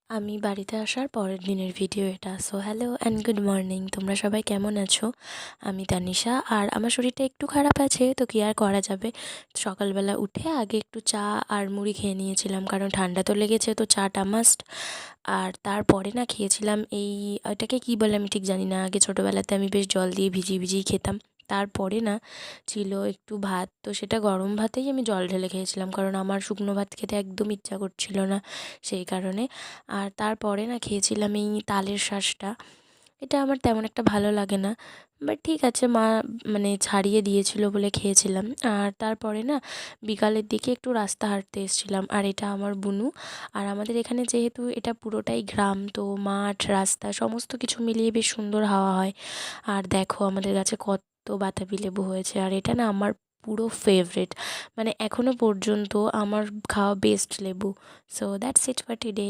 আমি বাড়িতে আসার পরের দিনের ভিডিও এটা। So hello and good morning, তোমরা সবাই কেমন আছো? আমি তানিশা, আর আমার শরীরটা একটু খারাপ আছে, তো কি আর করা যাবে। সকালবেলা উঠে আগে একটু চা আর মুড়ি খেয়ে নিয়েছিলাম, কারণ ঠান্ডা তো লেগেছে, তো চাটা মাস্ট। আর তারপরে না খেয়েছিলাম ওইটাকে কী বলে আমি ঠিক জানি না, আগে ছোটোবেলাতে আমি বেশ জল দিয়ে ভিজিয়ে ভিজিয়ে খেতাম। তারপরে না ছিল একটু ভাত, তো সেটা গরম ভাতেই আমি জল ঢেলে খেয়েছিলাম, কারণ আমার শুকনো ভাত খেতে একদম ইচ্ছা করছিল না, সেই কারণে। আর তারপরে না খেয়েছিলাম এই তালের শাঁসটা। এটা আমার তেমন একটা ভালো লাগে না, বাট ঠিক আছে, মা মানে ছাড়িয়ে দিয়েছিল বলে খেয়েছিলাম। আর তারপরে না বিকালের দিকে একটু রাস্তা হাঁটতে এসেছিলাম, আর এটা আমার বুনু। আর আমাদের এখানে যেহেতু এটা পুরোটাই গ্রাম, তো মাঠ রাস্তা সমস্ত কিছু মিলিয়ে বেশ সুন্দর হাওয়া হয়। আর দেখো আমাদের গাছে কত বাতাবি লেবু হয়েছে, আর এটা না আমার পুরো ফেভারিট, মানে এখনও পর্যন্ত আমার খাওয়া বেস্ট লেবু। So that's it for today.